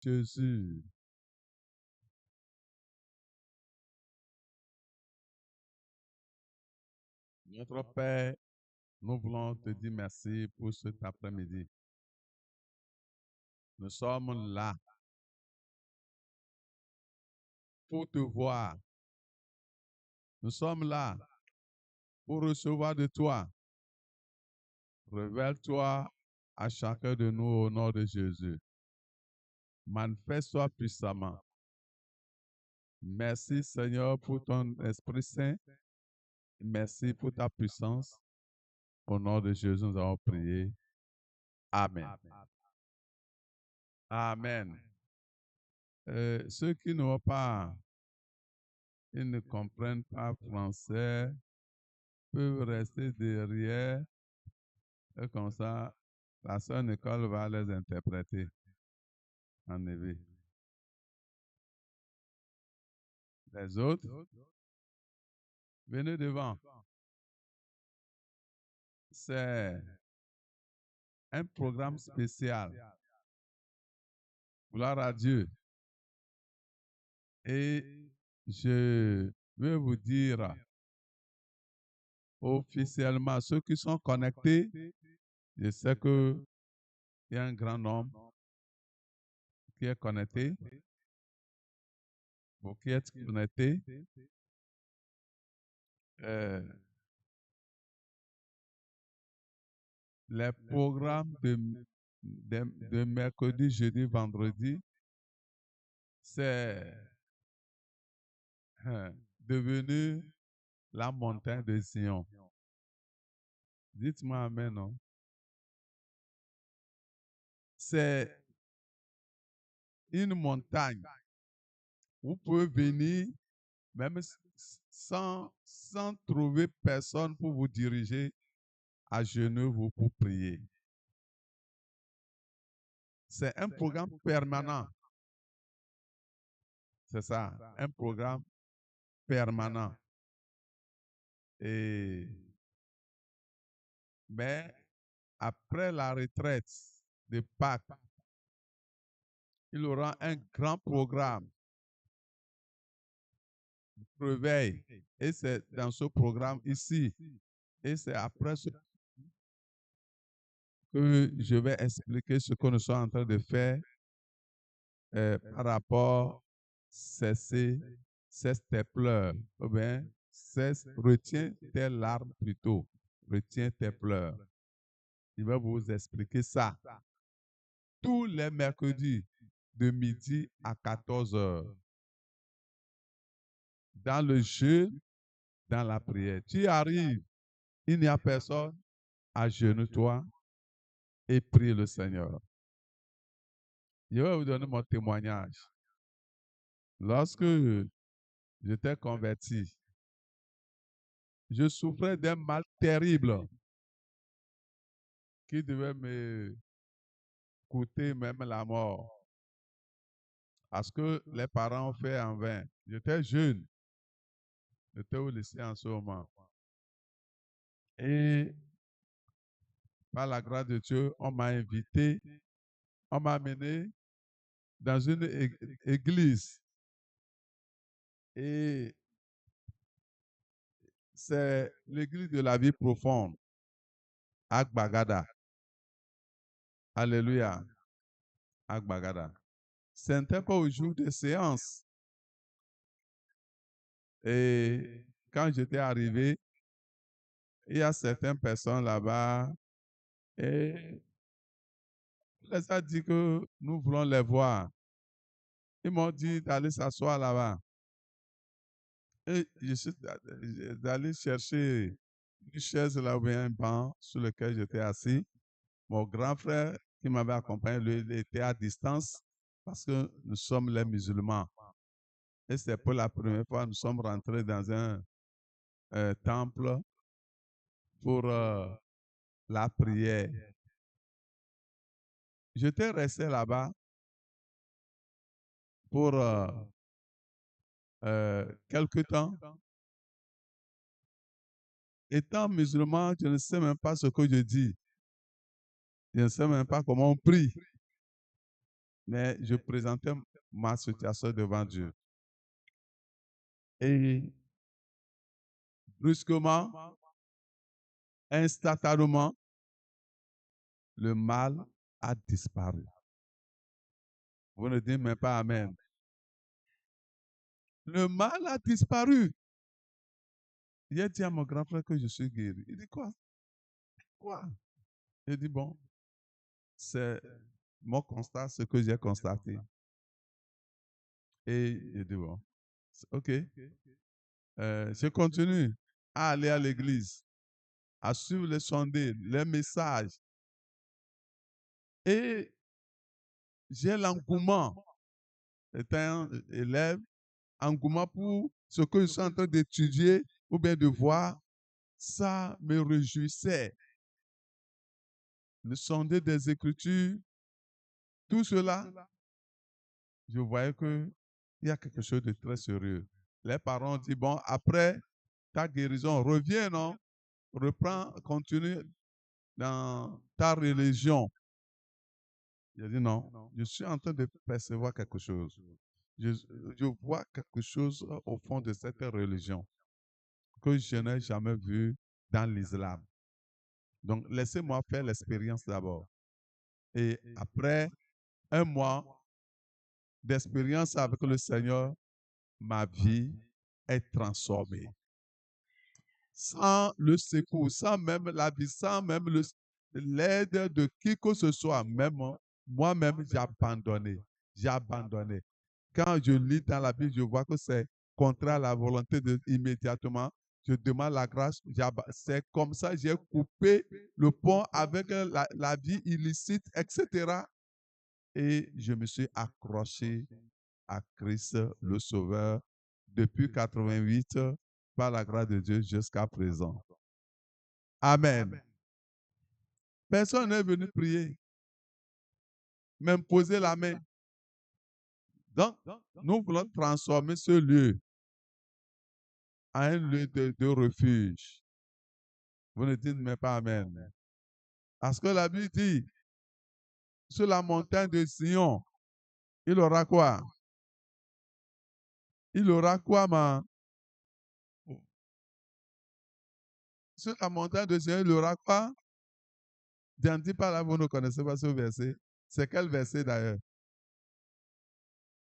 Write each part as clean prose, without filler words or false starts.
Jésus. Notre Père, nous voulons te dire merci pour cet après-midi. Nous sommes là pour te voir. Nous sommes là pour recevoir de toi. Révèle-toi à chacun de nous au nom de Jésus. Manifeste-toi puissamment. Merci Seigneur pour ton Esprit Saint. Merci pour ta puissance. Au nom de Jésus, nous avons prié. Amen. Amen. Ceux qui n'ont pas, ils ne comprennent pas français, peuvent rester derrière. Et comme ça, la sœur Nicole va les interpréter en éveil. Les autres, venez devant. C'est un programme spécial. Gloire à Dieu. Et je veux vous dire officiellement, ceux qui sont connectés, je sais qu'il y a un grand nombre qui est connecté. Vous qui êtes connectés, les programmes de mercredi, jeudi, vendredi, c'est devenu la montagne de Sion. Dites-moi amen, non? C'est une montagne. Vous pouvez venir même sans trouver personne pour vous diriger à genoux vous pour prier. C'est un programme permanent. C'est ça, un programme permanent. Mais après la retraite de Pâques, il y aura un grand programme de réveil. Et c'est dans ce programme ici. Et c'est après ce que je vais expliquer ce que nous sommes en train de faire par rapport à cesser tes pleurs. Ou bien, retiens tes larmes plutôt. Retiens tes pleurs. Il va vous expliquer ça. Tous les mercredis de midi à 14 heures. Dans le jeu, dans la prière. Tu arrives, il n'y a personne, agenouille-toi et prie le Seigneur. Je vais vous donner mon témoignage. Lorsque j'étais converti, je souffrais d'un mal terrible qui devait me coûter même la mort. Parce que les parents ont fait en vain. J'étais jeune. J'étais au lycée en ce moment. Et par la grâce de Dieu, on m'a invité, on m'a amené dans une église. Et c'est l'église de la vie profonde, Agbagada. Alléluia. Agbagada. Ce n'était pas au jour de séance. Et quand j'étais arrivé, il y a certaines personnes là-bas et on les a dit que nous voulons les voir. Ils m'ont dit d'aller s'asseoir là-bas. Et je suis allé chercher une chaise là ou bien un banc sur lequel j'étais assis. Mon grand frère qui m'avait accompagné, lui, il était à distance parce que nous sommes les musulmans. Et c'est pour la première fois que nous sommes rentrés dans un temple pour la prière. J'étais resté là-bas pour quelque temps. Étant musulman, je ne sais même pas ce que je dis. Je ne sais même pas comment on prie. mais je présentais ma situation devant Dieu. Et brusquement, instantanément, le mal a disparu. Vous ne dites même pas Amen. Le mal a disparu. Il a dit à mon grand frère que je suis guéri. Il dit quoi? Quoi? Il dit bon, c'est mon constat, ce que j'ai constaté. Et il dit bon, ok. Je continue à aller à l'église, à suivre les sondés, les messages. Et j'ai l'engouement, étant un élève, engouement pour ce que je suis en train d'étudier ou bien de voir, ça me réjouissait. Le sondé des Écritures, tout cela, je voyais qu'il y a quelque chose de très sérieux. Les parents ont dit, bon, après ta guérison, reviens, non? Reprends, continue dans ta religion. J'ai dit non, je suis en train de percevoir quelque chose. Je vois quelque chose au fond de cette religion que je n'ai jamais vu dans l'islam. Donc, laissez-moi faire l'expérience d'abord. Et après un mois d'expérience avec le Seigneur, ma vie est transformée. Sans le secours, sans même la vie, sans même l'aide de qui que ce soit, même moi-même, j'ai abandonné. J'ai abandonné. Quand je lis dans la Bible, je vois que c'est contraire à la volonté de immédiatement. Je demande la grâce. C'est comme ça que j'ai coupé le pont avec la vie illicite, etc. Et je me suis accroché à Christ, le Sauveur, depuis 88, par la grâce de Dieu jusqu'à présent. Amen. Personne n'est venu prier, même poser la main. Donc, nous voulons transformer ce lieu en un lieu de refuge. Vous ne dites même pas Amen. Parce que la Bible dit, sur la montagne de Sion, il aura quoi? Il aura quoi, man? Sur la montagne de Sion, il aura quoi? Je ne dis pas là, vous ne connaissez pas ce verset. C'est quel verset d'ailleurs?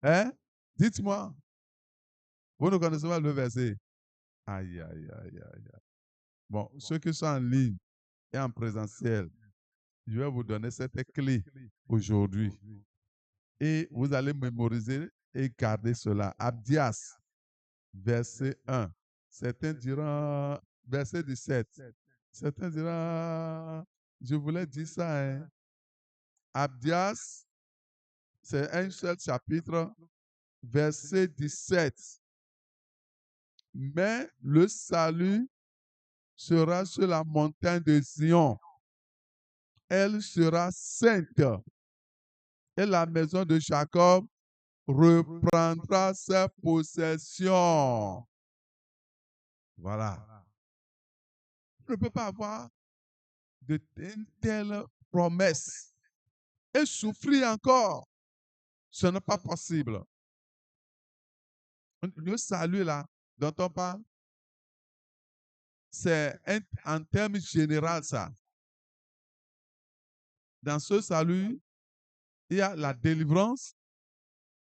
Hein? Dites-moi. Vous ne connaissez pas le verset? Aïe, aïe, aïe, aïe. Bon, ceux qui sont en ligne et en présentiel, je vais vous donner cette clé aujourd'hui. Et vous allez mémoriser et garder cela. Abdias, verset 1. Certains diront, verset 17. Certains diront, je voulais dire ça. Hein. Abdias, c'est un seul chapitre, verset 17. Mais le salut sera sur la montagne de Sion. Elle sera sainte. Et la maison de Jacob reprendra ses possessions. Voilà. On ne peut pas avoir de telles promesses et souffrir encore. Ce n'est pas possible. Le salut là, dont on parle, c'est en termes généraux ça. Dans ce salut, il y a la délivrance,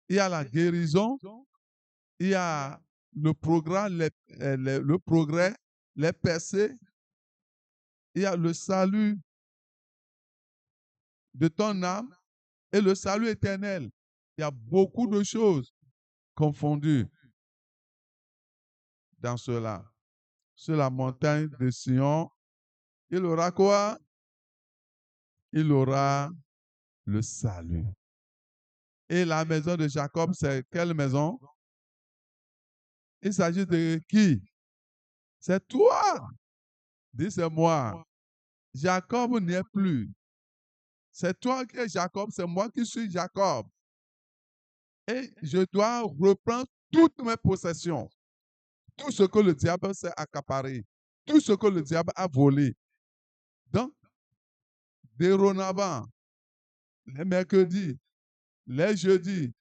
il y a la guérison, il y a le progrès, le progrès, les percées, il y a le salut de ton âme et le salut éternel. Il y a beaucoup de choses confondues dans cela. Sur la montagne de Sion, il aura quoi? Il aura le salut. Et la maison de Jacob, c'est quelle maison? Il s'agit de qui? C'est toi. Dis, c'est moi. Jacob n'y est plus. C'est toi qui es Jacob, c'est moi qui suis Jacob. Et je dois reprendre toutes mes possessions. Tout ce que le diable s'est accaparé. Tout ce que le diable a volé. Donc, dorénavant, les mercredis, les jeudis,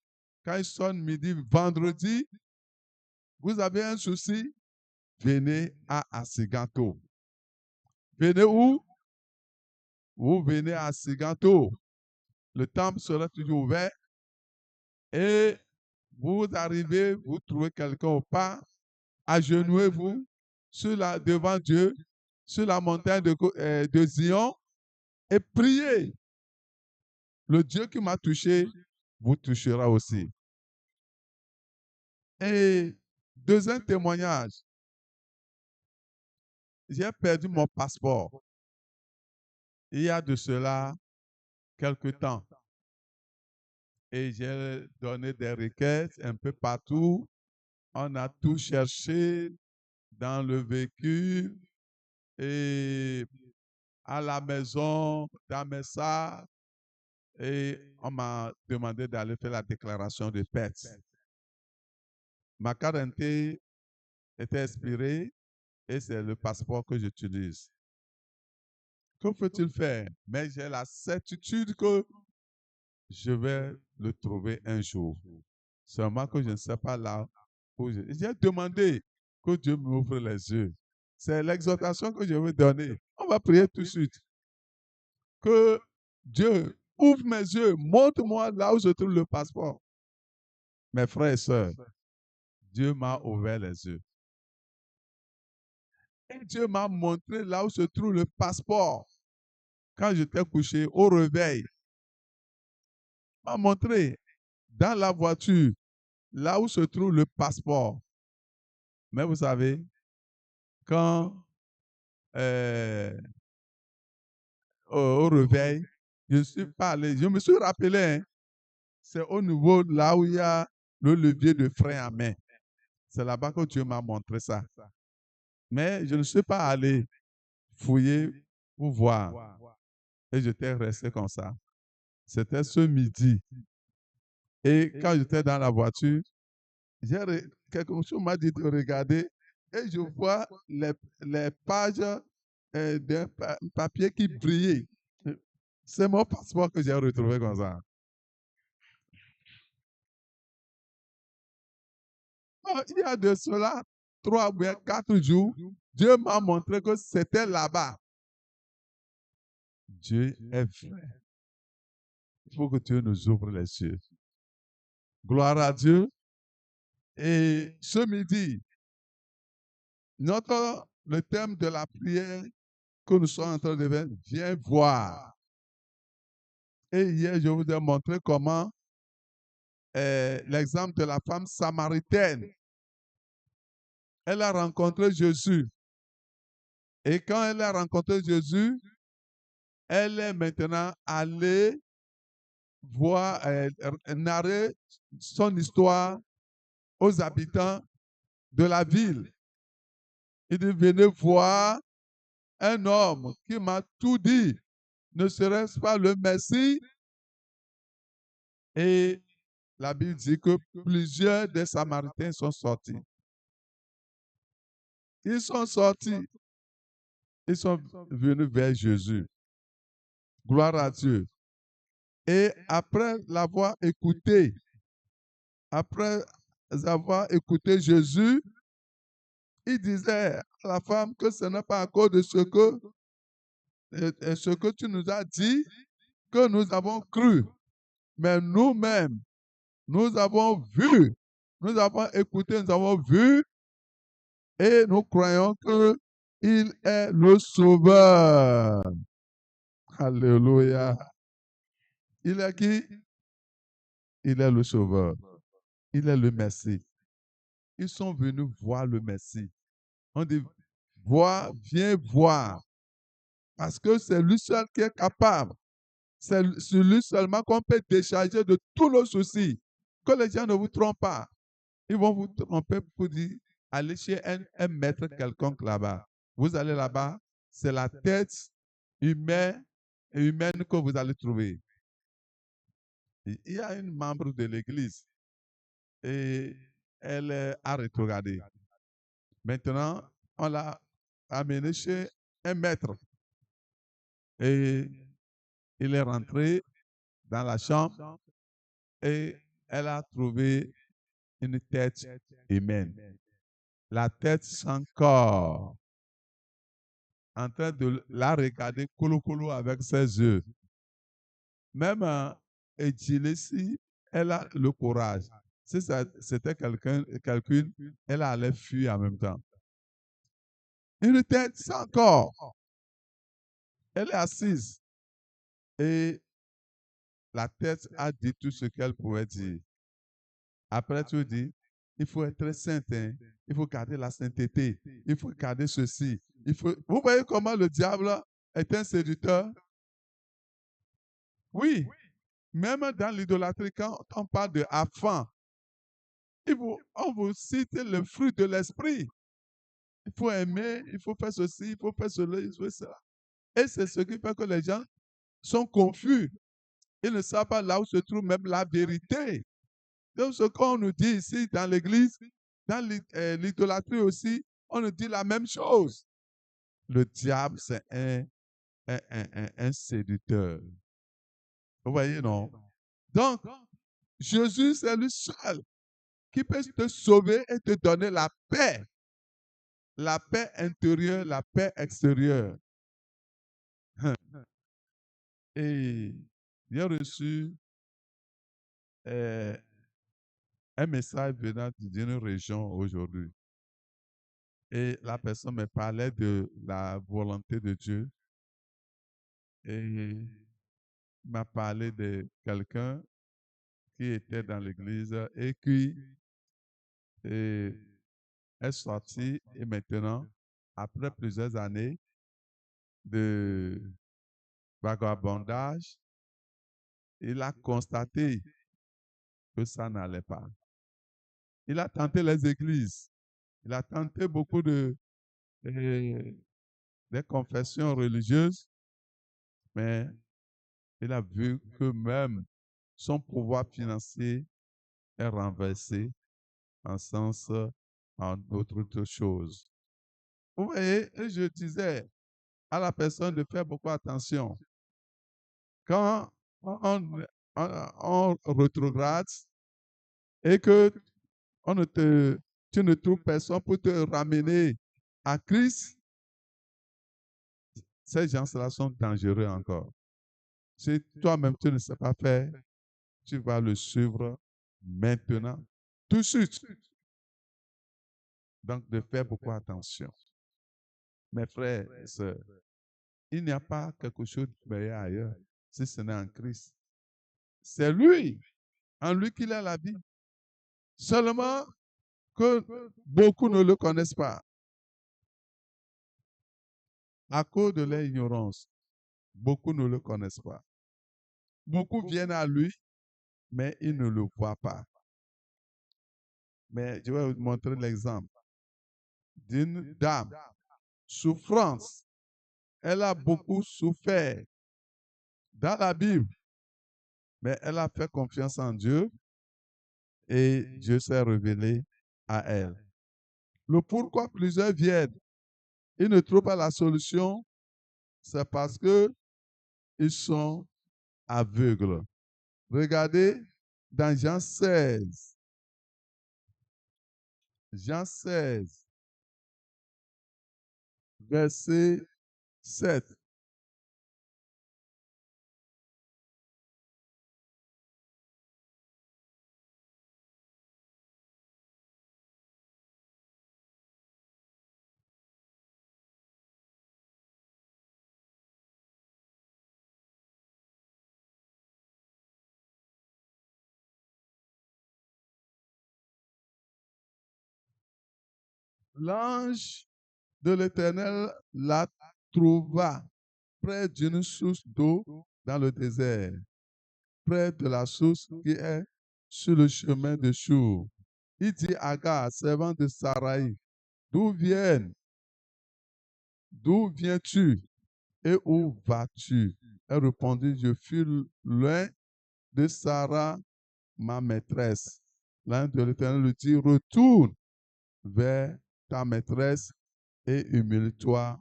quand il sonne midi, vendredi, vous avez un souci, venez à Asiganto. Venez où? Vous venez à Asiganto. Le temple sera toujours ouvert et vous arrivez, vous trouvez quelqu'un au pas, agenouillez-vous devant Dieu, sur la montagne de Zion et priez. Le Dieu qui m'a touché vous touchera aussi. Et deuxième témoignage, j'ai perdu mon passeport. Il y a de cela quelque temps. Et j'ai donné des requêtes un peu partout. On a tout cherché dans le véhicule et à la maison, dans mes sacs. Et on m'a demandé d'aller faire la déclaration de perte. Ma carte d'identité était expirée et c'est le passeport que j'utilise. Que faut-il faire? Mais j'ai la certitude que je vais le trouver un jour. Seulement que je ne sais pas là où je... J'ai demandé que Dieu m'ouvre les yeux. C'est l'exhortation que je veux donner. On va prier tout de suite. Que Dieu ouvre mes yeux, montre-moi là où je trouve le passeport. Mes frères et sœurs, Dieu m'a ouvert les yeux. Et Dieu m'a montré là où se trouve le passeport. Quand j'étais couché au réveil, il m'a montré dans la voiture là où se trouve le passeport. Mais vous savez, quand au réveil, je ne suis pas allé, je me suis rappelé, hein, c'est au niveau là où il y a le levier de frein à main. C'est là-bas que Dieu m'a montré ça. Mais je ne suis pas allé fouiller pour voir. Et j'étais resté comme ça. C'était ce midi. Et quand j'étais dans la voiture, quelque chose m'a dit de regarder et je vois les pages d'un papier qui brillait. C'est mon passeport que j'ai retrouvé comme ça. Il y a de cela 3 ou 4 jours, Dieu m'a montré que c'était là-bas. Dieu est vrai. Il faut que Dieu nous ouvre les yeux. Gloire à Dieu. Et ce midi, le thème de la prière que nous sommes en train de faire, viens voir. Et hier, je vous ai montré comment l'exemple de la femme samaritaine. Elle a rencontré Jésus. Et quand elle a rencontré Jésus, elle est maintenant allée voir, narrer son histoire aux habitants de la ville. Il dit, venez voir un homme qui m'a tout dit. Ne serait-ce pas le Messie? Et la Bible dit que plusieurs des Samaritains sont sortis. Ils sont sortis. Ils sont venus vers Jésus. Gloire à Dieu. Et après l'avoir écouté, après avoir écouté Jésus, il disait à la femme que ce n'est pas encore de ce que tu nous as dit que nous avons cru. Mais nous-mêmes, nous avons vu, nous avons écouté, nous avons vu et nous croyons qu'il est le Sauveur. Alléluia. Il est qui? Il est le Sauveur. Il est le Messie. Ils sont venus voir le Messie. On dit, viens voir. Parce que c'est lui seul qui est capable. C'est sur lui seulement qu'on peut décharger de tous nos soucis. Que les gens ne vous trompent pas. Ils vont vous tromper pour dire, allez chez un maître quelconque là-bas. Vous allez là-bas, c'est la tête humaine que vous allez trouver. Il y a une membre de l'église et elle a rétrogradé. Maintenant, on l'a amené chez un maître et il est rentré dans la chambre et elle a trouvé une tête humaine. La tête sans corps, en train de la regarder colo avec ses yeux. Même Edilessi, elle a le courage. Si c'était quelqu'un, elle allait fuir en même temps. Une tête sans corps. Elle est assise. Et la tête a dit tout ce qu'elle pouvait dire. Après tout dit, il faut être sainte, hein? Il faut garder la sainteté, il faut garder ceci. Vous voyez comment le diable est un séducteur? Oui, même dans l'idolâtrie, quand on parle de enfant, on vous cite le fruit de l'esprit. Il faut aimer, il faut faire ceci, il faut faire cela, il faut faire cela. Et c'est ce qui fait que les gens sont confus. Ils ne savent pas là où se trouve même la vérité. Donc, ce qu'on nous dit ici dans l'église, dans l'idolâtrie aussi, on nous dit la même chose. Le diable, c'est un séducteur. Vous voyez, non? Donc, Jésus, c'est le seul qui peut te sauver et te donner la paix. La paix intérieure, la paix extérieure. Et j'ai reçu un message venant d'une région aujourd'hui. Et la personne me parlait de la volonté de Dieu. Et m'a parlé de quelqu'un qui était dans l'église et qui est sorti et maintenant, après plusieurs années de vagabondage, il a constaté que ça n'allait pas. Il a tenté les églises, il a tenté beaucoup des confessions religieuses, mais il a vu que même son pouvoir financier est renversé en sens en autre chose. Vous voyez, je disais à la personne de faire beaucoup attention. Quand on rétrograde et que tu ne trouves personne pour te ramener à Christ, ces gens-là sont dangereux encore. Si toi-même tu ne sais pas faire, tu vas le suivre maintenant, tout de suite. Donc, de faire beaucoup attention. Mes frères et sœurs, il n'y a pas quelque chose de meilleur ailleurs si ce n'est en Christ. C'est lui, en lui qu'il a la vie. Seulement que beaucoup ne le connaissent pas. À cause de leur ignorance, beaucoup ne le connaissent pas. Beaucoup viennent à lui, mais ils ne le voient pas. Mais je vais vous montrer l'exemple d'une dame, souffrance. Elle a beaucoup souffert dans la Bible, mais elle a fait confiance en Dieu et Dieu s'est révélé à elle. Le pourquoi plusieurs viennent, ils ne trouvent pas la solution, c'est parce que ils sont aveugles. Regardez dans Jean 16. Jean 16, verset 7. L'ange de l'Éternel la trouva près d'une source d'eau dans le désert, près de la source qui est sur le chemin de Chour. Il dit à Agar, servant de Sarai, d'où viens-tu et où vas-tu? Elle répondit, je fus loin de Sarah, ma maîtresse. L'ange de l'Éternel lui dit, retourne vers ta maîtresse et humilie-toi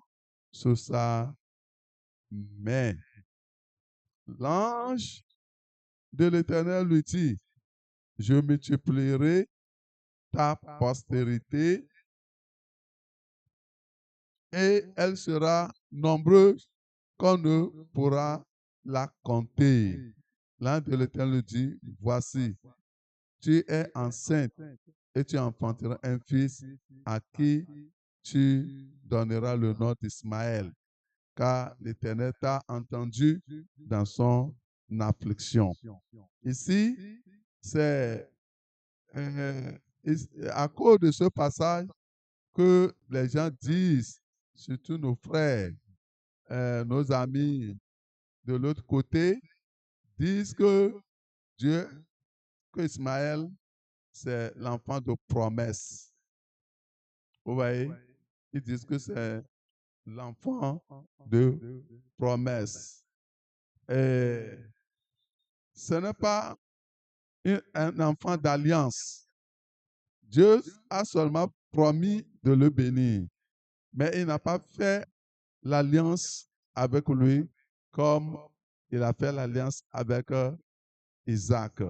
sous sa main. L'ange de l'Éternel lui dit, je multiplierai ta postérité et elle sera nombreuse qu'on ne pourra la compter. L'ange de l'Éternel dit, voici, tu es enceinte et tu enfanteras un fils à qui tu donneras le nom d'Ismaël, car l'Éternel t'a entendu dans son affliction. Ici, c'est à cause de ce passage que les gens disent, surtout nos frères, nos amis de l'autre côté, disent que Dieu, que Ismaël, c'est l'enfant de promesse. Vous voyez? Ils disent que c'est l'enfant de promesse. Et ce n'est pas un enfant d'alliance. Dieu a seulement promis de le bénir, mais il n'a pas fait l'alliance avec lui comme il a fait l'alliance avec Isaac.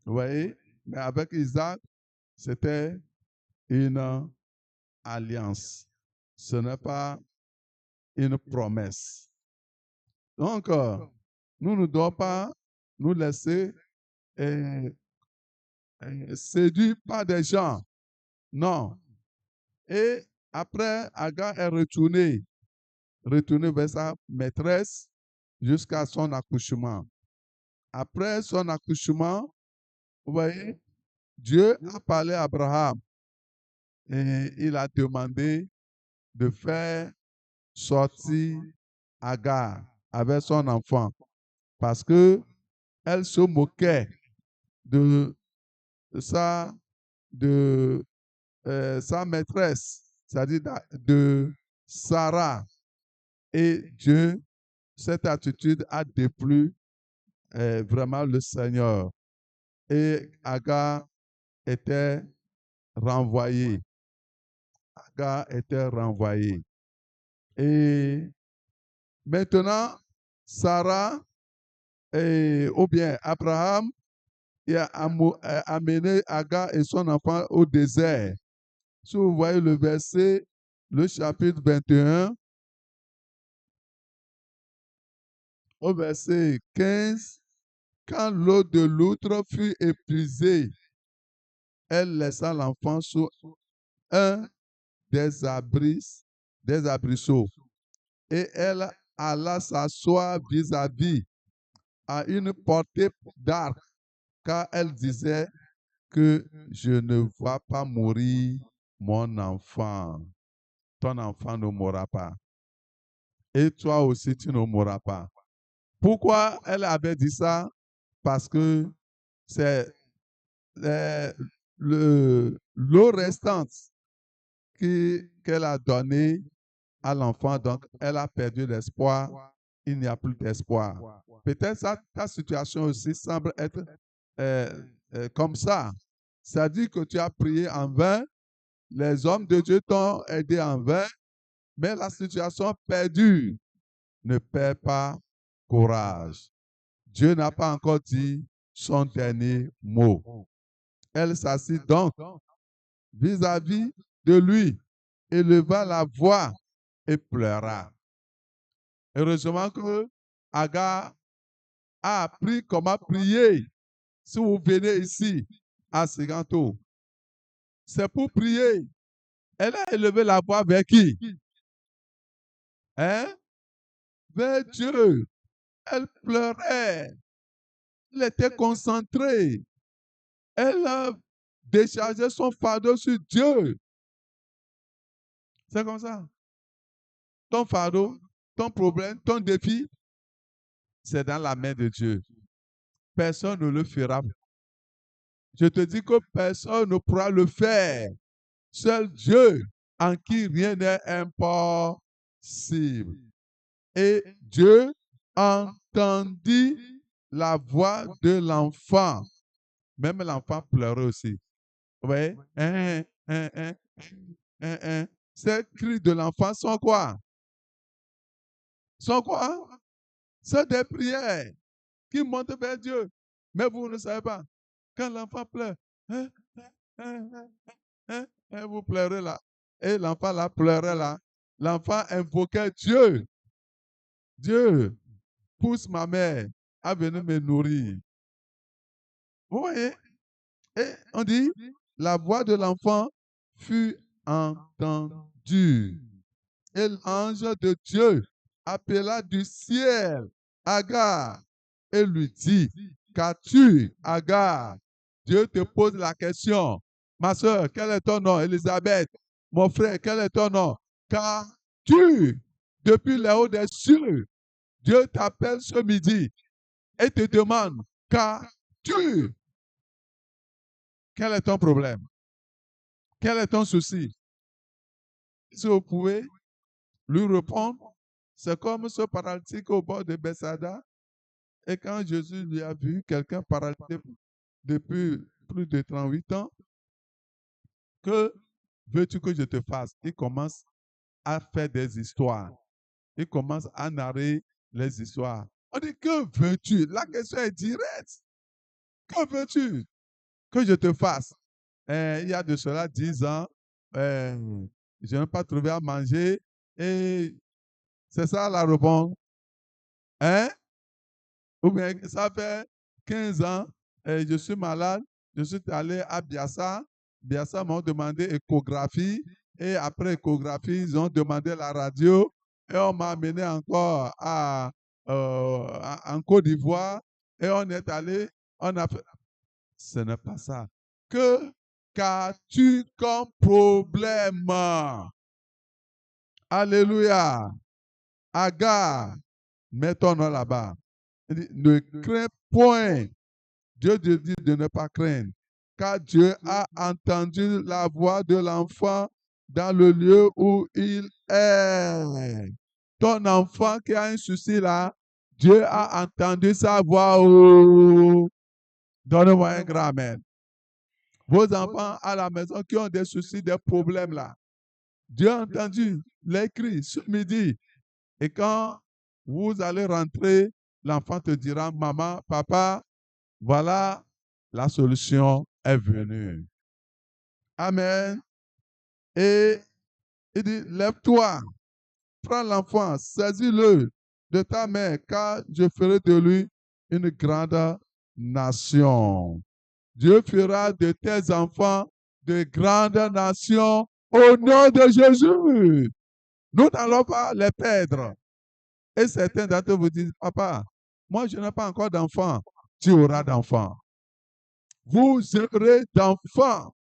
Vous voyez? Mais avec Isaac, c'était une alliance. Ce n'est pas une promesse. Donc, nous ne devons pas nous laisser séduire par des gens. Non. Et après, Agar est retournée vers sa maîtresse jusqu'à son accouchement. Après son accouchement, vous voyez, Dieu a parlé à Abraham et il a demandé de faire sortir Agar avec son enfant parce que elle se moquait de sa, sa maîtresse, c'est-à-dire de Sarah. Et Dieu, cette attitude a déplu vraiment le Seigneur. Et Agar était renvoyée. Agar était renvoyée. Et maintenant, Sarah, ou bien Abraham, il a amené Agar et son enfant au désert. Si vous voyez le verset, le chapitre 21, au verset 15, quand l'eau de l'outre fut épuisée, elle laissa l'enfant sous un des arbrisseaux et elle alla s'asseoir vis-à-vis à une portée d'arc, car elle disait que je ne vois pas mourir mon enfant. Ton enfant ne mourra pas. Et toi aussi, tu ne mourras pas. Pourquoi elle avait dit ça? Parce que c'est l'eau restante qu'elle a donnée à l'enfant, donc elle a perdu l'espoir, il n'y a plus d'espoir. Peut-être ta situation aussi semble être comme ça. C'est-à-dire que tu as prié en vain, les hommes de Dieu t'ont aidé en vain, mais la situation perdue. Ne perds pas courage. Dieu n'a pas encore dit son dernier mot. Elle s'assit donc vis-à-vis de lui, éleva la voix et pleura. Heureusement que Agar a appris comment prier. Si vous venez ici à Siganto, c'est pour prier. Elle a élevé la voix vers qui? Hein? Vers Dieu. Elle pleurait. Elle était concentrée. Elle a déchargé son fardeau sur Dieu. C'est comme ça. Ton fardeau, ton problème, ton défi, c'est dans la main de Dieu. Personne ne le fera. Je te dis que personne ne pourra le faire. Seul Dieu en qui rien n'est impossible. Et Dieu entendit la voix de l'enfant. Même l'enfant pleurait aussi. Vous voyez? Ces cris de l'enfant sont quoi? Sont quoi? C'est des prières qui montent vers Dieu. Mais vous ne savez pas. Quand l'enfant pleure, hein, vous pleurez là. Et l'enfant là pleurait là. L'enfant invoquait Dieu. Dieu, pousse ma mère à venir me nourrir. Vous voyez? Et on dit, la voix de l'enfant fut entendue. Et l'ange de Dieu appela du ciel Agar et lui dit, qu'as-tu, Agar? Dieu te pose la question. Ma soeur, quel est ton nom? Elisabeth. Mon frère, quel est ton nom? Qu'as-tu? Depuis les hauts des cieux, Dieu t'appelle ce midi et te demande, qu'as-tu? Quel est ton problème? Quel est ton souci? Si vous pouvez lui répondre, c'est comme ce paralytique au bord de Bethsaida. Et quand Jésus lui a vu quelqu'un paralysé depuis plus de 38 ans, que veux-tu que je te fasse? Il commence à faire des histoires. Il commence à narrer les histoires. On dit, que veux-tu? La question est directe. Que veux-tu que je te fasse? Il y a de cela 10 ans, je n'ai pas trouvé à manger. Et c'est ça la réponse. Hein? Ou bien ça fait 15 ans, je suis malade, je suis allé à Biassa. Biassa m'ont demandé échographie. Et après échographie, ils ont demandé la radio. Et on m'a amené encore en Côte d'Ivoire. Et on est allé, on a fait. Ce n'est pas ça. Qu'as-tu comme problème? Alléluia. Agar, mets ton nom là-bas. Ne crains point. Dieu te dit de ne pas craindre, car Dieu a entendu la voix de l'enfant dans le lieu où il est. Ton enfant qui a un souci là, Dieu a entendu sa voix. Oh. Donne-moi un grand amen. Vos enfants à la maison qui ont des soucis, des problèmes là, Dieu a entendu les cris ce midi. Et quand vous allez rentrer, l'enfant te dira, maman, papa, voilà, la solution est venue. Amen. Et il dit, lève-toi, prends l'enfant, saisis-le de ta main, car je ferai de lui une grande nation. Dieu fera de tes enfants de grandes nations au nom de Jésus. Nous n'allons pas les perdre. Et certains d'entre vous disent, papa, moi je n'ai pas encore d'enfant. Tu auras d'enfants. Vous aurez d'enfants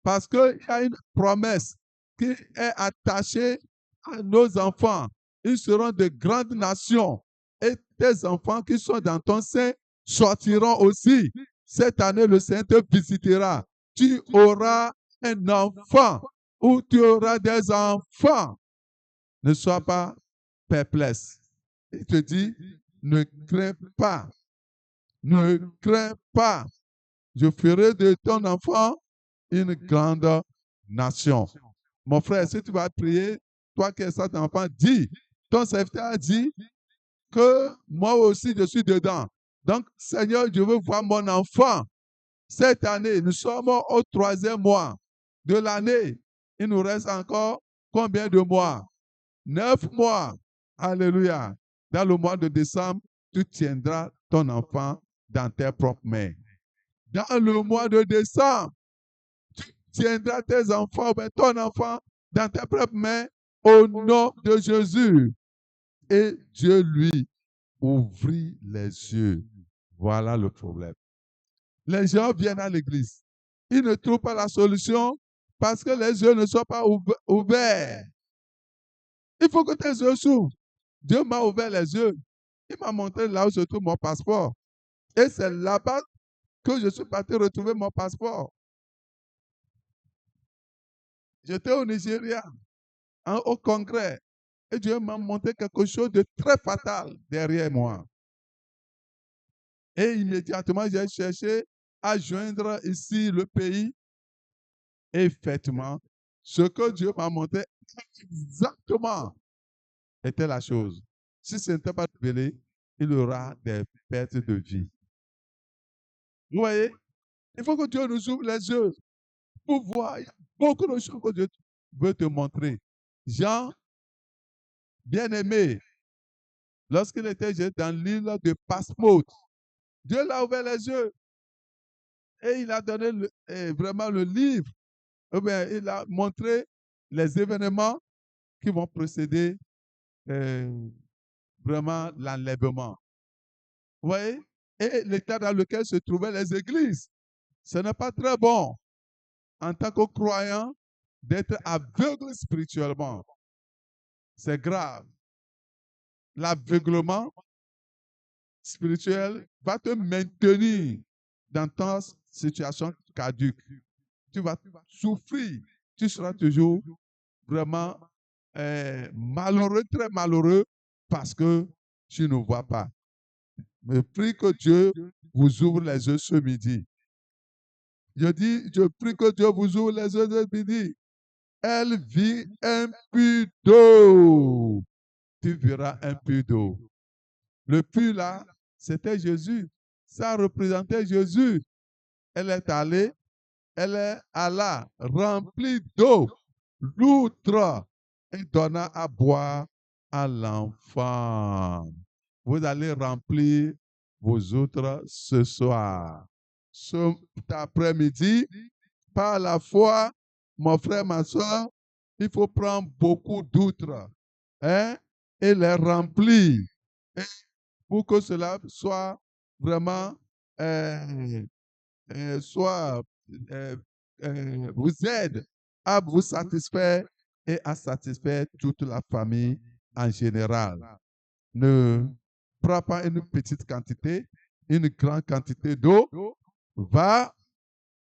parce qu'il y a une promesse qui est attachée à nos enfants. Ils seront de grandes nations et tes enfants qui sont dans ton sein sortiront aussi. Cette année, le Seigneur te visitera. Tu auras un enfant ou tu auras des enfants. Ne sois pas perplexe. Il te dit, ne crains pas. Ne crains pas. Je ferai de ton enfant une grande nation. Mon frère, si tu vas prier, toi qui es cet enfant, dis, ton serviteur a dit que moi aussi je suis dedans. Donc, Seigneur, je veux voir mon enfant. Cette année, nous sommes au 3e mois de l'année. Il nous reste encore combien de mois? 9 mois. Alléluia. Dans le mois de décembre, tu tiendras ton enfant dans tes propres mains. Dans le mois de décembre, tu tiendras tes enfants, ton enfant, dans tes propres mains au nom de Jésus. Et Dieu lui ouvrit les yeux. Voilà le problème. Les gens viennent à l'église. Ils ne trouvent pas la solution parce que les yeux ne sont pas ouverts. Il faut que tes yeux s'ouvrent. Dieu m'a ouvert les yeux. Il m'a montré là où se trouve mon passeport. Et c'est là-bas que je suis parti retrouver mon passeport. J'étais au Nigeria, au congrès. Et Dieu m'a montré quelque chose de très fatal derrière moi. Et immédiatement, j'ai cherché à joindre ici le pays. Et effectivement, ce que Dieu m'a montré exactement était la chose. Si ce n'était pas révélé, il y aura des pertes de vie. Vous voyez? Il faut que Dieu nous ouvre les yeux pour voir. Il y a beaucoup de choses que Dieu veut te montrer. Jean, bien-aimé, lorsqu'il était dans l'île de Pasmote, Dieu l'a ouvert les yeux et il a donné vraiment le livre. Eh bien, il a montré les événements qui vont précéder vraiment l'enlèvement. Vous voyez? Et l'état dans lequel se trouvaient les églises. Ce n'est pas très bon en tant que croyant d'être aveugle spirituellement. C'est grave. L'aveuglement spirituel va te maintenir dans ta situation caduque. Tu vas souffrir. Tu seras toujours vraiment malheureux, très malheureux, parce que tu ne vois pas. Mais prie que Dieu vous ouvre les yeux ce midi. Je prie que Dieu vous ouvre les yeux ce midi. Elle vit un puits d'eau. Tu verras un puits d'eau. Le puits là, c'était Jésus. Ça représentait Jésus. Elle est allée, elle est allée remplie d'eau, l'outre, et donna à boire à l'enfant. Vous allez remplir vos outres ce soir. Cet après-midi, par la foi, mon frère, ma soeur, il faut prendre beaucoup d'outres, hein, et les remplir. Et pour que cela soit vraiment, soit, vous aide à vous satisfaire et à satisfaire toute la famille en général. Ne prends pas une petite quantité, une grande quantité d'eau. Va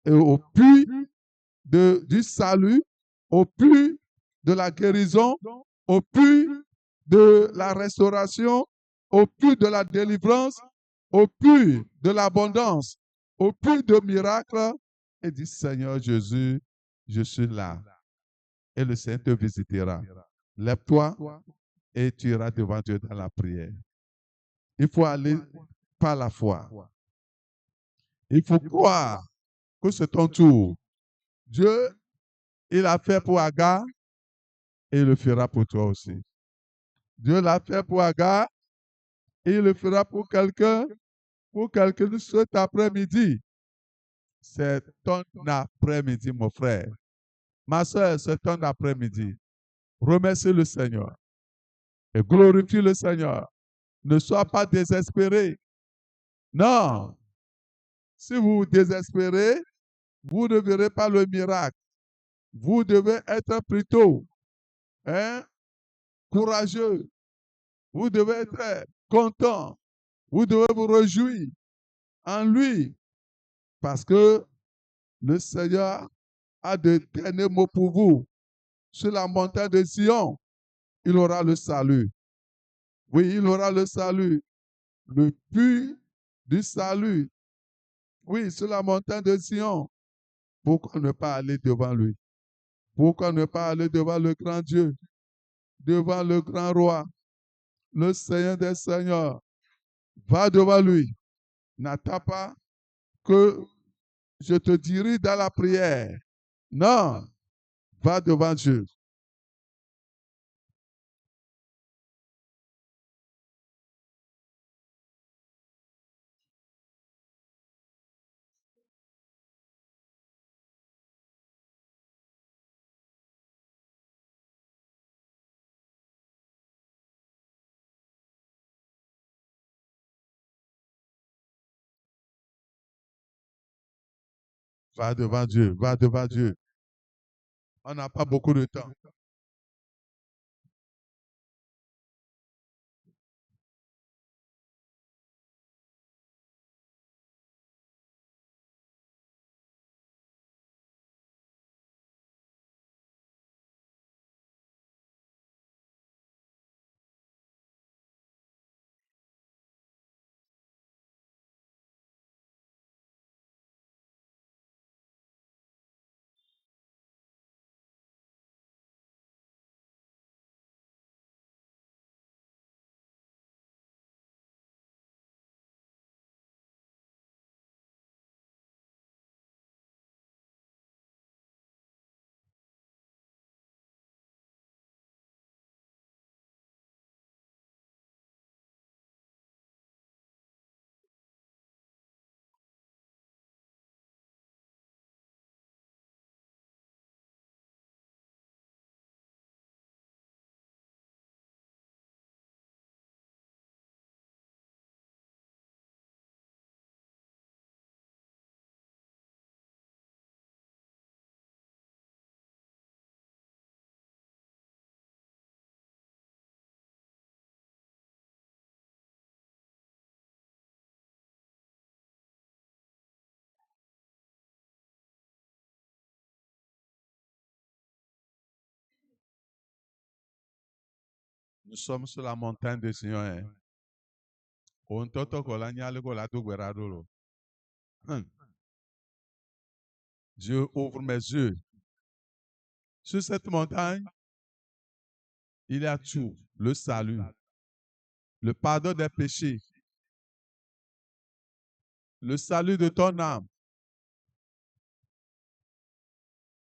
au puits du salut, au puits de la guérison, au puits de la restauration, au puits de la délivrance, au puits de l'abondance, au puits de miracles, et dis Seigneur Jésus, je suis là. Et le Seigneur te visitera. Lève-toi et tu iras devant Dieu dans la prière. Il faut aller par la foi. Il faut croire que c'est ton tour. Dieu, il a fait pour Agar et il le fera pour toi aussi. Dieu l'a fait pour Agar et il le fera pour quelqu'un cet après-midi. C'est ton après-midi, mon frère. Ma soeur, c'est ton après-midi. Remercie le Seigneur et glorifie le Seigneur. Ne sois pas désespéré. Non. Si vous vous désespérez, vous ne verrez pas le miracle. Vous devez être plutôt courageux. Vous devez être content. Vous devez vous réjouir en lui. Parce que le Seigneur a de derniers mots pour vous. Sur la montagne de Sion, il aura le salut. Oui, il aura le salut. Le puits du salut. Oui, sur la montagne de Sion. Pourquoi ne pas aller devant lui? Pourquoi ne pas aller devant le grand Dieu? Devant le grand roi, le Seigneur des Seigneurs? Va devant lui. N'attends pas que je te dirige dans la prière. Non, va devant Dieu. Va devant Dieu. Va devant Dieu. On n'a pas beaucoup de temps. Nous sommes sur la montagne de Sion. Hein. Dieu ouvre mes yeux. Sur cette montagne, il y a tout. Le salut, le pardon des péchés, le salut de ton âme,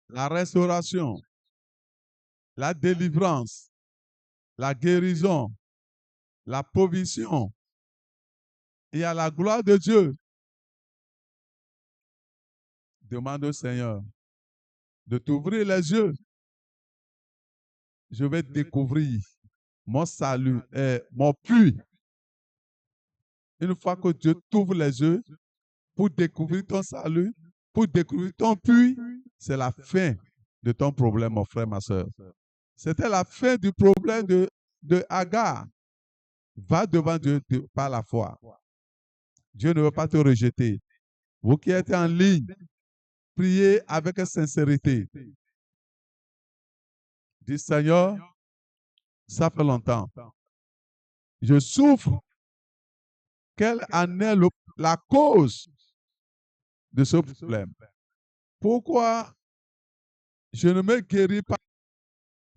la restauration, la délivrance, la guérison, la provision. Il y a la gloire de Dieu. Demande au Seigneur de t'ouvrir les yeux. Je vais découvrir mon salut et mon puits. Une fois que Dieu t'ouvre les yeux pour découvrir ton salut, pour découvrir ton puits, c'est la fin de ton problème, mon frère, ma soeur. C'était la fin du problème de Agar. Va devant Dieu par la foi. Dieu ne veut pas te rejeter. Vous qui êtes en ligne, priez avec sincérité. Dis Seigneur, ça fait longtemps. Je souffre. Quelle en est la cause de ce problème? Pourquoi je ne me guéris pas?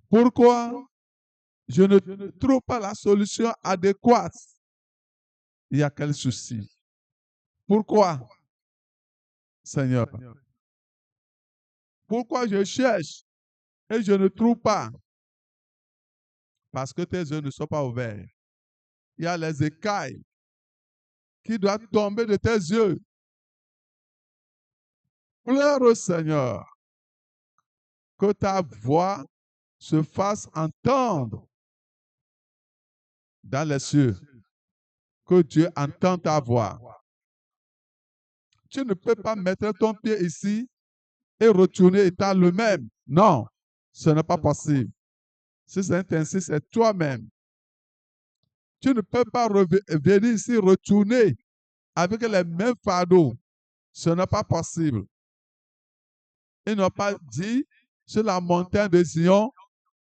Pourquoi je ne trouve pas la solution adéquate? Il y a quel souci? Pourquoi, Seigneur? Pourquoi je cherche et je ne trouve pas? Parce que tes yeux ne sont pas ouverts. Il y a les écailles qui doivent tomber de tes yeux. Pleure au Seigneur que ta voix se fasse entendre dans les cieux. Que Dieu entende ta voix. Tu ne peux pas mettre ton pied ici et retourner étant le même. Non, ce n'est pas possible. Si c'est ainsi, c'est toi-même. Tu ne peux pas venir ici retourner avec les mêmes fardeaux. Ce n'est pas possible. Ils n'ont pas dit sur la montagne de Sion,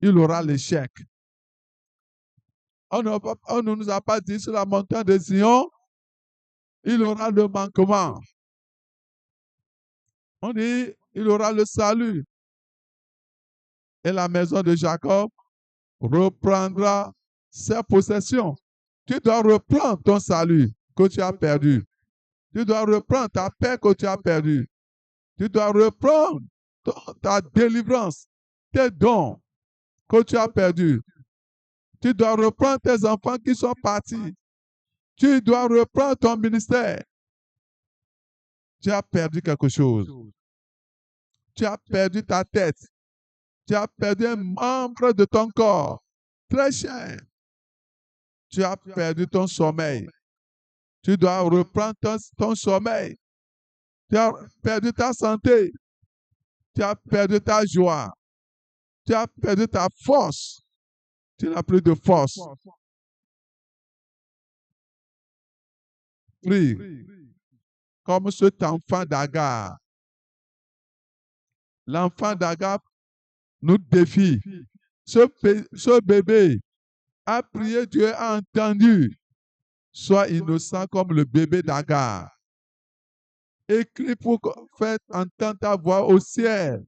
il aura l'échec. On ne nous a pas dit sur la montagne de Sion, il aura le manquement. On dit, il aura le salut. Et la maison de Jacob reprendra ses possessions. Tu dois reprendre ton salut que tu as perdu. Tu dois reprendre ta paix que tu as perdue. Tu dois reprendre ta délivrance, tes dons que tu as perdus. Tu dois reprendre tes enfants qui sont partis. Tu dois reprendre ton ministère. Tu as perdu quelque chose. Tu as perdu ta tête. Tu as perdu un membre de ton corps. Très cher. Tu as perdu ton sommeil. Tu dois reprendre ton sommeil. Tu as perdu ta santé. Tu as perdu ta joie. Tu as perdu ta force. Tu n'as plus de force. Prie comme cet enfant d'Agar. L'enfant d'Agar nous défie. Ce bébé a prié, Dieu a entendu. Sois innocent comme le bébé d'Agar. Écris pour faire entendre ta voix au ciel.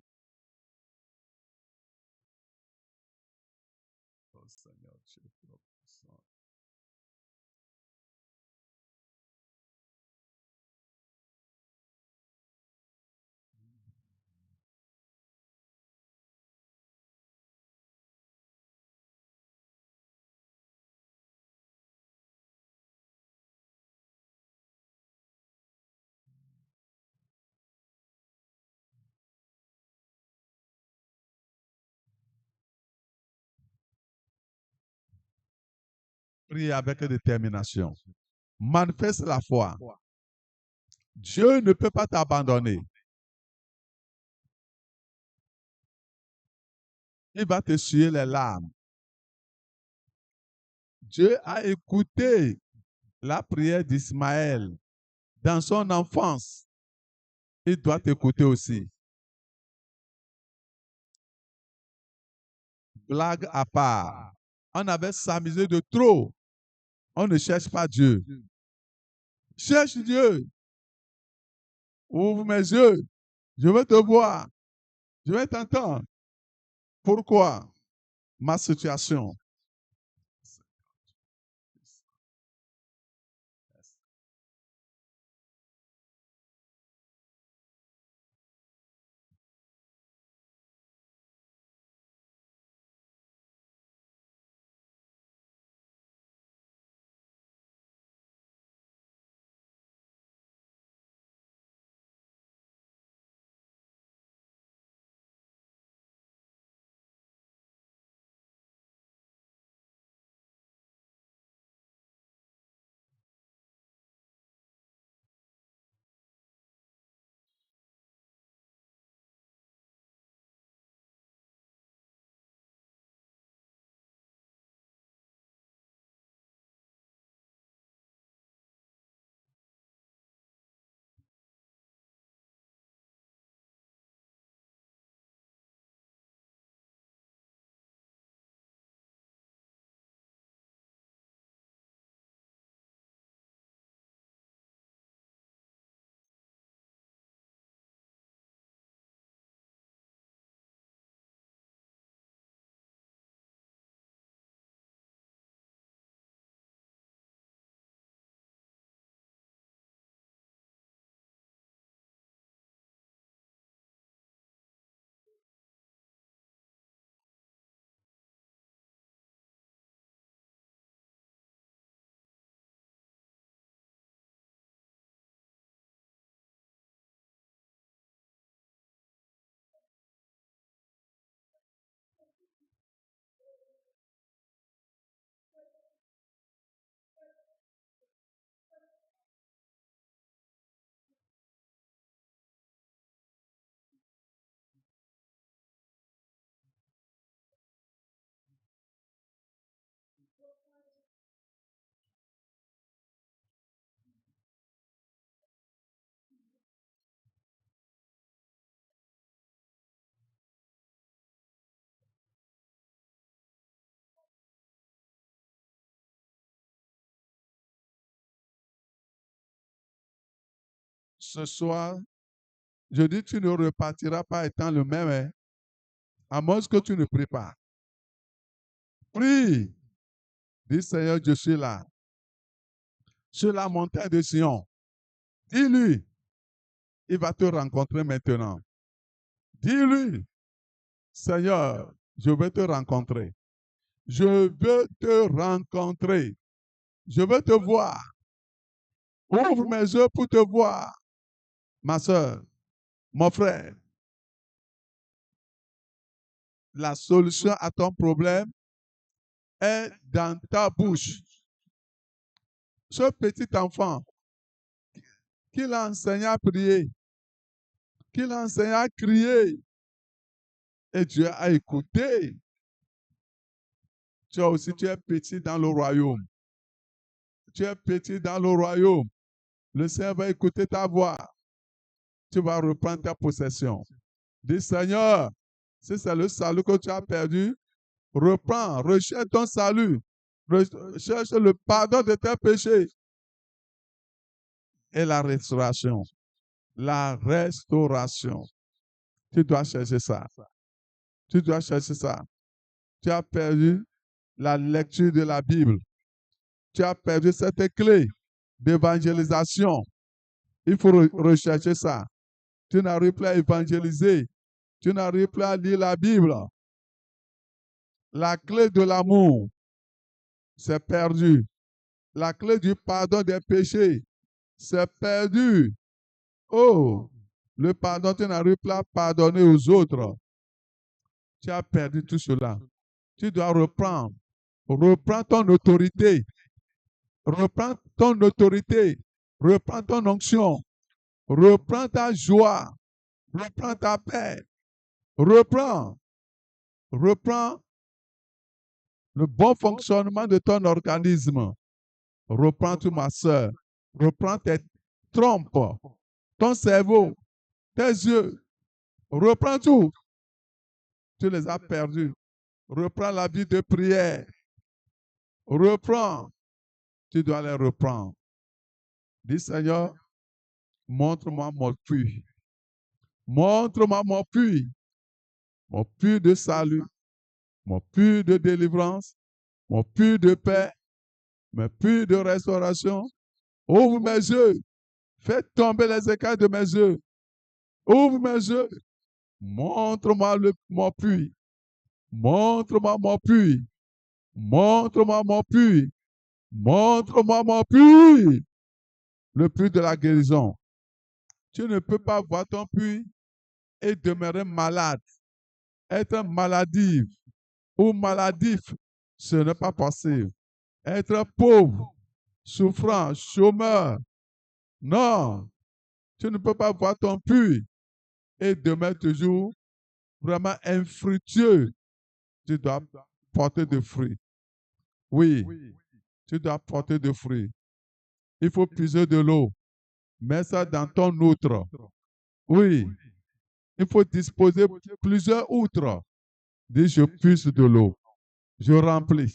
Prie avec détermination. Manifeste la foi. Dieu ne peut pas t'abandonner. Il va te suer les larmes. Dieu a écouté la prière d'Ismaël dans son enfance. Il doit t'écouter aussi. Blague à part. On avait s'amusé de trop. On ne cherche pas Dieu. Cherche Dieu. Ouvre mes yeux. Je veux te voir. Je vais t'entendre. Pourquoi? Ma situation. Ce soir, je dis, tu ne repartiras pas étant le même, hein, à moins que tu ne pries pas. Prie. Dis, Seigneur, je suis là. Sur la montagne de Sion. Dis-lui, il va te rencontrer maintenant. Dis-lui, Seigneur, je veux te rencontrer. Je veux te rencontrer. Je veux te voir. Ouvre mes yeux pour te voir. Ma soeur, mon frère, la solution à ton problème est dans ta bouche. Ce petit enfant qui l'a enseigné à prier, qui l'a enseigné à crier, et Dieu a écouté. Toi aussi, tu es petit dans le royaume. Tu es petit dans le royaume. Le Seigneur va écouter ta voix. Tu vas reprendre ta possession. Dis, Seigneur, si c'est le salut que tu as perdu, reprends, recherche ton salut. Recherche le pardon de tes péchés. Et la restauration. La restauration. Tu dois chercher ça. Tu dois chercher ça. Tu as perdu la lecture de la Bible. Tu as perdu cette clé d'évangélisation. Il faut rechercher ça. Tu n'arrives plus à évangéliser. Tu n'arrives plus à lire la Bible. La clé de l'amour, c'est perdu. La clé du pardon des péchés, c'est perdu. Oh, le pardon, tu n'arrives plus à pardonner aux autres. Tu as perdu tout cela. Tu dois reprendre. Reprends ton autorité. Reprends ton autorité. Reprends ton onction. Reprends ta joie. Reprends ta paix. Reprends. Reprends le bon fonctionnement de ton organisme. Reprends tout, ma soeur. Reprends tes trompes, ton cerveau, tes yeux. Reprends tout. Tu les as perdus. Reprends la vie de prière. Reprends. Tu dois les reprendre. Dis Seigneur, montre-moi mon puits. Montre-moi mon puits. Mon puits de salut. Mon puits de délivrance. Mon puits de paix. Mon puits de restauration. Ouvre mes yeux. Fais tomber les écailles de mes yeux. Ouvre mes yeux. Montre-moi mon puits. Montre-moi mon puits. Montre-moi mon puits. Montre-moi mon puits. Le puits de la guérison. Tu ne peux pas voir ton puits et demeurer malade. Être maladif ou maladif, ce n'est pas possible. Être pauvre, souffrant, chômeur, non. Tu ne peux pas voir ton puits et demeurer toujours vraiment infructueux. Tu dois porter des fruits. Oui, tu dois porter des fruits. Il faut puiser de l'eau. Mets ça dans ton outre. Oui, il faut disposer plusieurs outres. Dis, je puise de l'eau. Je remplis.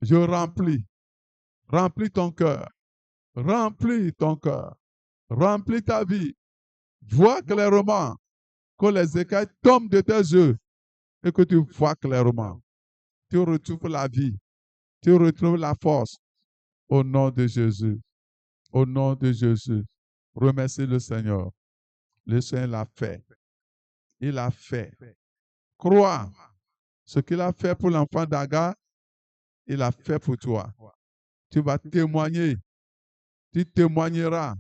Je remplis. Remplis ton cœur. Remplis ton cœur. Remplis ta vie. Vois clairement que les écailles tombent de tes yeux et que tu vois clairement. Tu retrouves la vie. Tu retrouves la force. Au nom de Jésus. Au nom de Jésus. Remercie le Seigneur. Le Seigneur l'a fait. Il a fait. Crois. Ce qu'il a fait pour l'enfant d'Agar, il a fait pour toi. Tu vas témoigner. Tu témoigneras.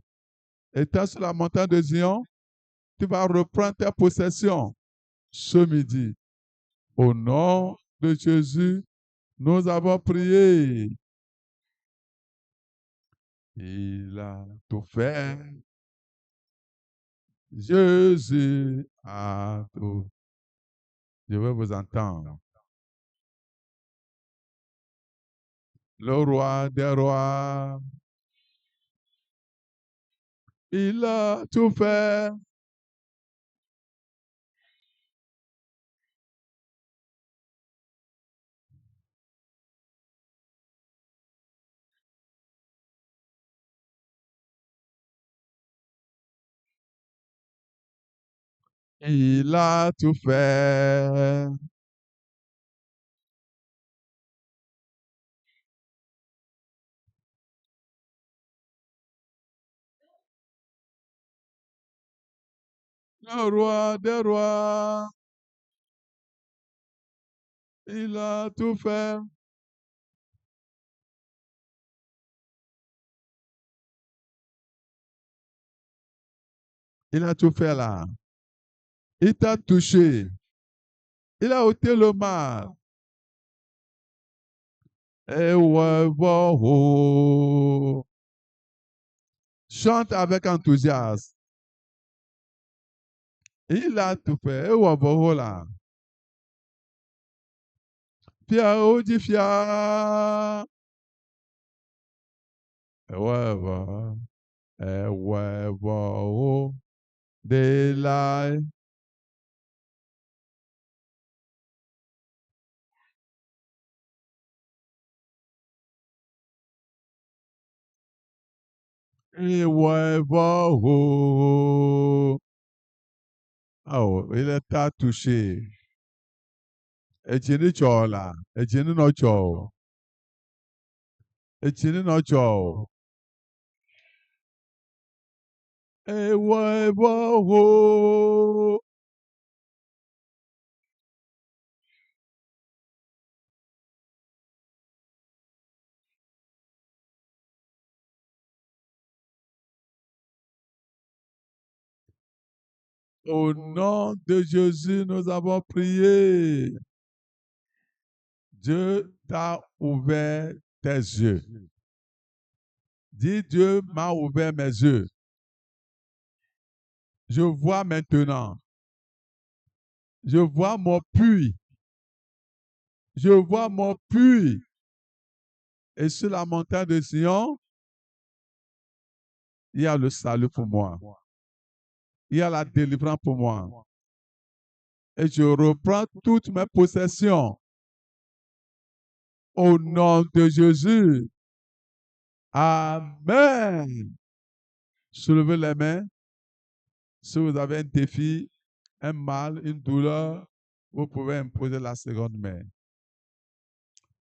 Étant sur la montagne de Zion, tu vas reprendre tes possessions ce midi. Au nom de Jésus, nous avons prié. Il a tout fait. Jésus a tout. Je veux vous entendre. Le roi des rois, il a tout fait. Il a tout fait. Le roi des rois, il a tout fait. Il a tout fait là. Il t'a touché. Il a ôté le mal. Et ouais, wow. Chante avec enthousiasme. Il a tout fait. Et ouais, wow, là. Fia, oh, dit fia. Et ouais, wow. Et ouais, wow. Daylight. Et ouais, wow. Oh, il t'a touché. Et tu n'es pas là. Et tu n'es pas là. Et tu n'es pas là. Et ouais, wow. Au nom de Jésus, nous avons prié. Dieu t'a ouvert tes yeux. Dis, Dieu m'a ouvert mes yeux. Je vois maintenant. Je vois mon puits. Je vois mon puits. Et sur la montagne de Sion, il y a le salut pour moi. Il y a la délivrance pour moi. Et je reprends toutes mes possessions. Au nom de Jésus. Amen. Soulevez les mains. Si vous avez un défi, un mal, une douleur, vous pouvez imposer la seconde main.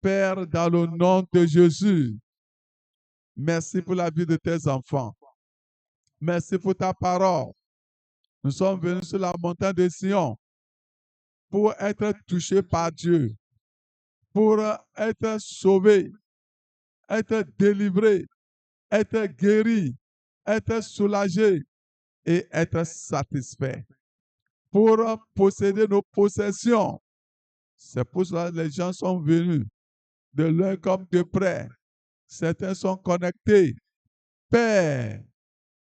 Père, dans le nom de Jésus, merci pour la vie de tes enfants. Merci pour ta parole. Nous sommes venus sur la montagne de Sion pour être touchés par Dieu, pour être sauvés, être délivrés, être guéris, être soulagés et être satisfaits. Pour posséder nos possessions. C'est pour cela que les gens sont venus de loin comme de près. Certains sont connectés. Père,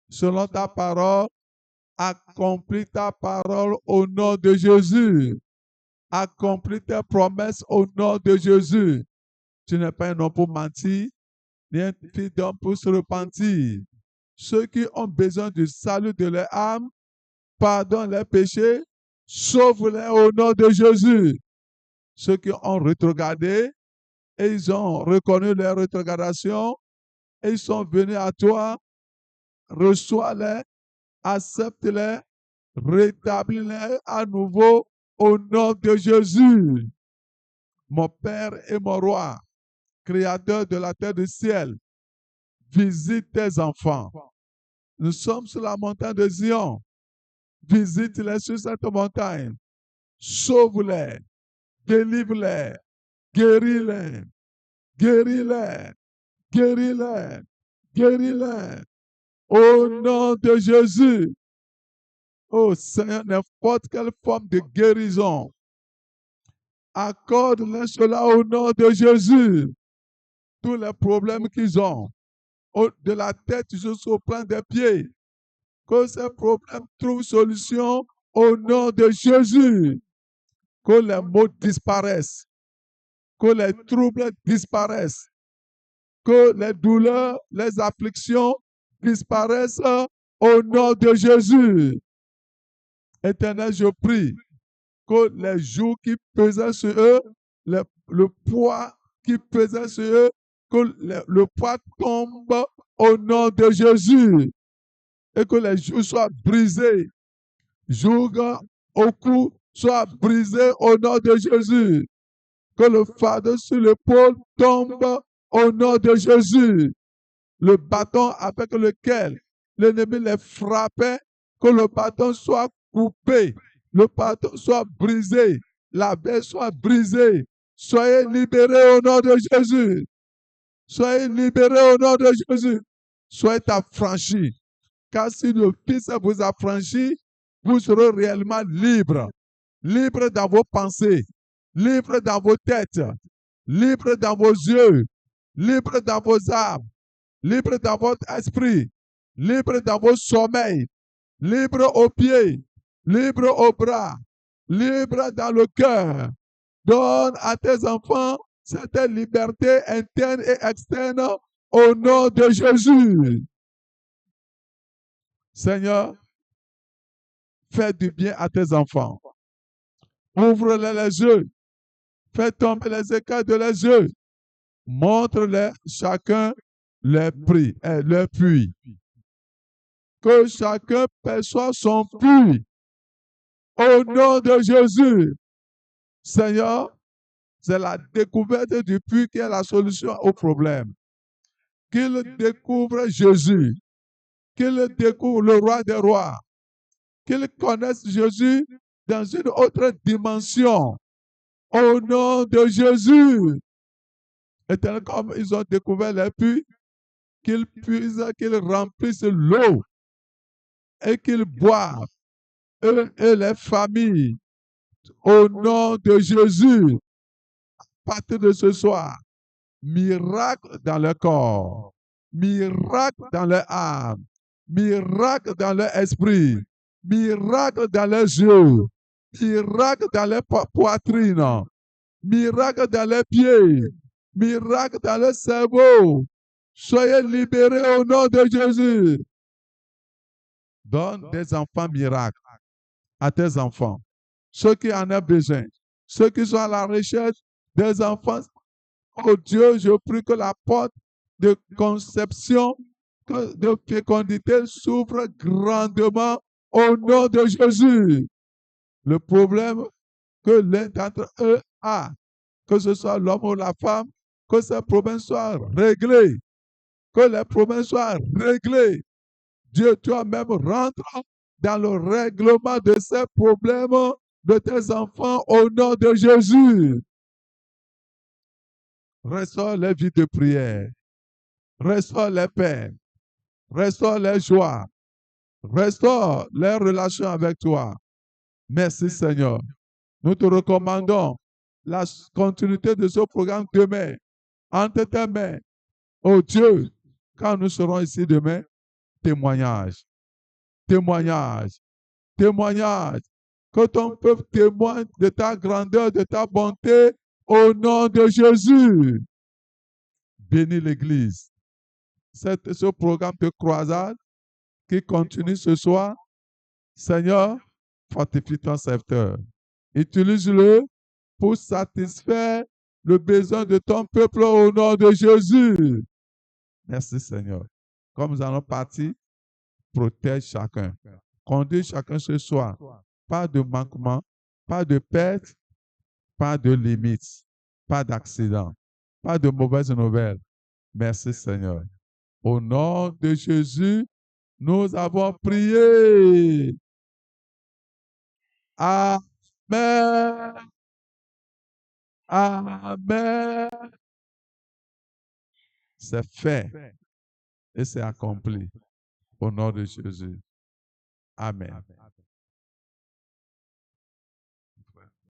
selon ta parole, accomplis ta parole au nom de Jésus. Accomplis tes promesses au nom de Jésus. Tu n'es pas un homme pour mentir, ni un fils d'homme pour se repentir. Ceux qui ont besoin du salut de leur âme, pardonne leurs péchés, sauve-les au nom de Jésus. Ceux qui ont rétrogradé, et ils ont reconnu leur rétrogradation, et ils sont venus à toi, reçois-les, accepte-les, rétablis-les à nouveau au nom de Jésus. Mon Père et mon Roi, Créateur de la terre et du ciel, visite tes enfants. Nous sommes sur la montagne de Zion. Visite-les sur cette montagne. Sauve-les, délivre-les, guéris-les, guéris-les, guéris-les, guéris-les. Au nom de Jésus. Oh Seigneur, n'importe quelle forme de guérison, accorde-leur cela au nom de Jésus. Tous les problèmes qu'ils ont, de la tête jusqu'au plan des pieds, que ces problèmes trouvent solution au nom de Jésus. Que les maux disparaissent, que les troubles disparaissent, que les douleurs, les afflictions disparaissent au nom de Jésus. Éternel, je prie que les jours qui pesaient sur eux, le poids qui pesait sur eux, que le poids tombe au nom de Jésus et que les jougs soient brisés. Joug au cou soit brisé au nom de Jésus. Que le fardeau sur l'épaule tombe au nom de Jésus. Le bâton avec lequel l'ennemi les frappait, que le bâton soit coupé, le bâton soit brisé, la baie soit brisée. Soyez libérés au nom de Jésus. Soyez libérés au nom de Jésus. Soyez affranchis. Car si le Fils vous affranchit, vous serez réellement libres. Libres dans vos pensées, libres dans vos têtes, libres dans vos yeux, libres dans vos âmes, libres dans votre esprit, libres dans vos sommeils, libres aux pieds, libres aux bras, libres dans le cœur. Donne à tes enfants cette liberté interne et externe au nom de Jésus. Seigneur, fais du bien à tes enfants. Ouvre-les les yeux. Fais tomber les écailles de les yeux. Montre-les chacun leur puits. Que chacun perçoive son puits. Au nom de Jésus. Seigneur, c'est la découverte du puits qui est la solution au problème. Qu'il découvre Jésus. Qu'il découvre le roi des rois. Qu'il connaisse Jésus dans une autre dimension. Au nom de Jésus. Éternel, comme ils ont découvert les puits, qu'ils puissent, qu'ils remplissent l'eau et qu'ils boivent, eux et les familles, au nom de Jésus. À partir de ce soir, miracle dans le corps, miracle dans leur âme, miracle dans leur esprit, miracle dans leurs yeux, miracle dans leur poitrine, miracle dans leurs pieds, miracle dans le cerveau. Soyez libérés au nom de Jésus. Donne des enfants miracles à tes enfants. Ceux qui en ont besoin. Ceux qui sont à la recherche des enfants Oh Dieu, je prie que la porte de conception, de fécondité s'ouvre grandement au nom de Jésus. Le problème que l'un d'entre eux a, que ce soit l'homme ou la femme, que ces problèmes soient réglés, que les problèmes soient réglés. Dieu, toi-même, rentre dans le règlement de ces problèmes de tes enfants au nom de Jésus. Restaure les vies de prière, restaure les paix, restaure les joies, restaure les relations avec toi. Merci Seigneur. Nous te recommandons la continuité de ce programme demain entre tes mains. Oh Dieu, quand nous serons ici demain, témoignage, témoignage, témoignage. Que ton peuple témoigne de ta grandeur, de ta bonté, au nom de Jésus. Bénis l'Église. Ce programme de croisade qui continue ce soir, Seigneur, fortifie ton serviteur. Utilise-le pour satisfaire le besoin de ton peuple au nom de Jésus. Merci Seigneur. Comme nous allons partir, protège chacun. Conduis chacun ce soir. Pas de manquement, pas de perte, pas de limites, pas d'accident, pas de mauvaises nouvelles. Merci Seigneur. Au nom de Jésus, nous avons prié. Amen. Amen. C'est fait et c'est accompli. Au nom de Jésus. Amen.